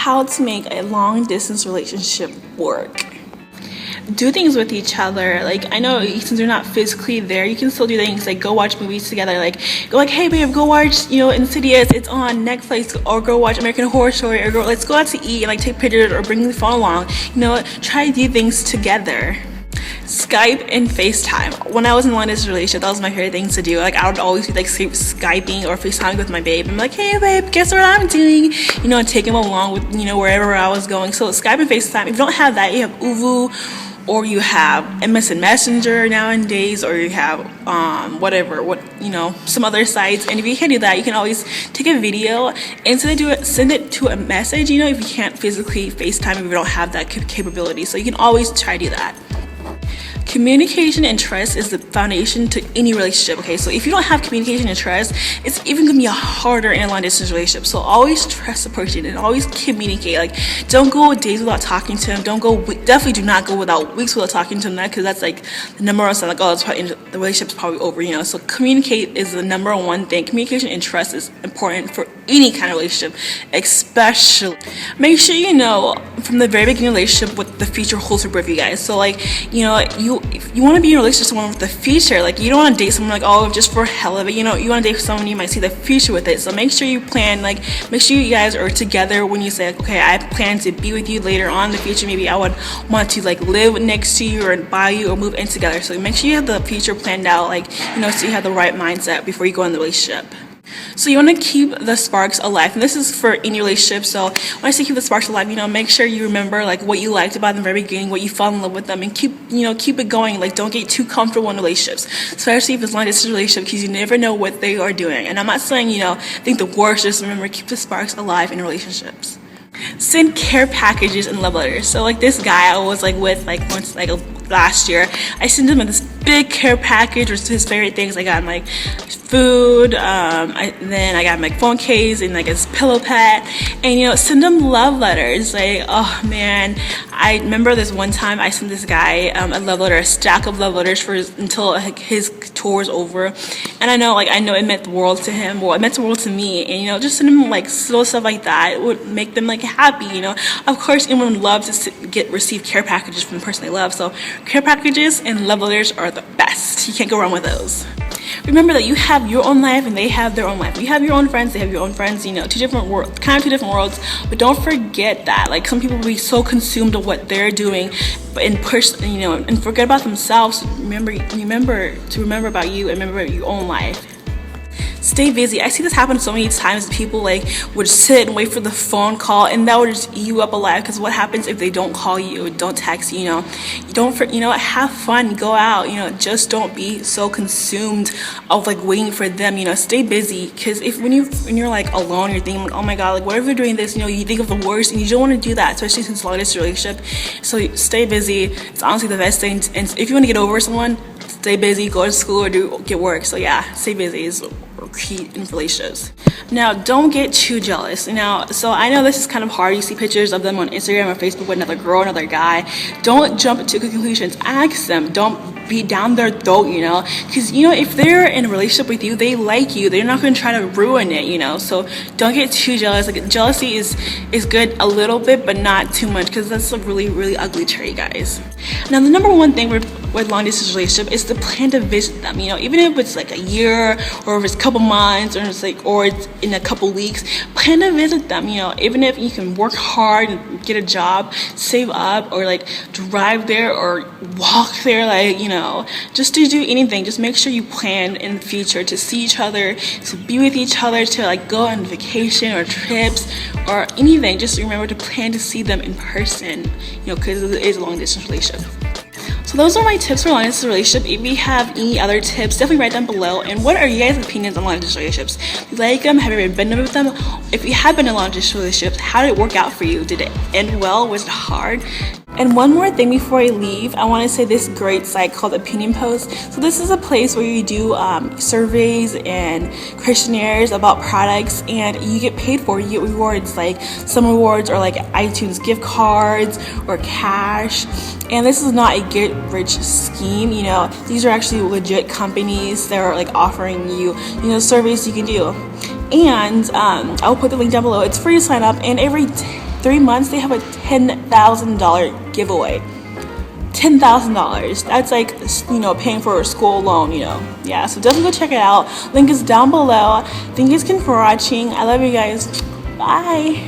how to make a long distance relationship work. Do things with each other. Like, I know since you're not physically there, you can still do things like go watch movies together. Like, go like, hey babe, go watch, Insidious, it's on Netflix, or go watch American Horror Story, or let's go out to eat and like take pictures or bring the phone along. Try to do things together. Skype and FaceTime. When I was in a long distance relationship, that was my favorite thing to do. Like, I would always be like Skyping or FaceTiming with my babe. I'm like, hey babe, guess what I'm doing? And take him along with, wherever I was going. So Skype and FaceTime. If you don't have that, you have Uvu, or you have MSN Messenger nowadays, or you have some other sites. And if you can't do that, you can always take a video and send it to a message, if you can't physically FaceTime, if you don't have that capability. So you can always try to do that. Communication and trust is the foundation to any relationship, okay? So if you don't have communication and trust, it's even gonna be harder in a long distance relationship. So always trust the person and always communicate. Like, don't go days without talking to them. Definitely do not go without weeks without talking to them, because that's like the number one sign, like, oh, the relationship's probably over, So communicate is the number one thing. Communication and trust is important for any kind of relationship, especially. Make sure from the very beginning of the relationship what the future holds for both of you guys. So like, if you want to be in a relationship with someone with the future, like, you don't want to date someone like, oh, just for hell of it. You want to date someone you might see the future with it. So make sure you plan, like, make sure you guys are together when you say, okay, I plan to be with you later on in the future. Maybe I would want to like live next to you or buy you or move in together. So make sure you have the future planned out, like, so you have the right mindset before you go in the relationship. So you want to keep the sparks alive, and this is for any relationship. So when I say keep the sparks alive, make sure you remember like what you liked about them in the very beginning, what you fell in love with them, and keep it going. Like, don't get too comfortable in relationships, especially if it's long distance relationship, because you never know what they are doing. And I'm not saying think the worst. Just remember, keep the sparks alive in relationships. Send care packages and love letters. So like, this guy I was like with once last year, I sent him this big care package with his favorite things. I got him like food, then I got him like phone case and like his pillow pet, and send him love letters. Like, oh man, I remember this one time I sent this guy a love letter, a stack of love letters until his tour was over, and I know it meant the world to him. Well, it meant the world to me, and just send him like little stuff like that. It would make them like happy. Of course, anyone would love to receive care packages from the person they love. So care packages and love letters are the best. You can't go wrong with those. Remember that you have your own life and they have their own life. You have your own friends, they have your own friends, two different worlds. But don't forget that. Like, some people will be so consumed with what they're doing, but and forget about themselves. Remember about you and remember your own life. Stay busy. I see this happen so many times. People would sit and wait for the phone call, and that would just eat you up alive. Because what happens if they don't call you, don't text you? Have fun, go out. Just don't be so consumed of waiting for them. Stay busy. Because when you're alone, you're thinking, oh my god, what if they're doing this? You think of the worst, and you don't want to do that, especially since long distance relationship. So stay busy. It's honestly the best thing. And if you want to get over someone, stay busy, go to school, or get work. So yeah, stay busy is key in relationships. Now, don't get too jealous. So I know this is kind of hard. You see pictures of them on Instagram or Facebook with another girl, another guy. Don't jump to conclusions. Ask them. Don't be down their throat, because if they're in a relationship with you, they like you. They're not going to try to ruin it, so don't get too jealous. Jealousy is good a little bit, but not too much, because that's a really, really ugly trait, guys. Now, the number one thing with long distance relationship is to plan to visit them. Even if it's a year, or if it's a couple months, or it's in a couple weeks, plan to visit them. Even if you can work hard and get a job, save up, or drive there or walk there, just to do anything. Just make sure you plan in the future to see each other, to be with each other, to go on vacation or trips or anything. Just remember to plan to see them in person, because it is a long distance relationship. So those are my tips for long distance relationship. If you have any other tips, definitely write them below. And what are you guys' opinions on long distance relationships? Do you like them? Have you ever been with them? If you have been in long distance relationships, how did it work out for you? Did it end well? Was it hard? And one more thing before I leave, I want to say this great site called Opinion Post. So this is a place where you do surveys and questionnaires about products, and you get paid for it. You get rewards. Some rewards are iTunes gift cards or cash. And this is not a get rich scheme. These are actually legit companies that are offering you surveys you can do. And I'll put the link down below. It's free to sign up, and every 3 months they have a $10,000 giveaway. $10,000. That's like, you know, paying for a school loan, you know. Yeah, so definitely go check it out. Link is down below. Thank you guys again for watching. I love you guys. Bye.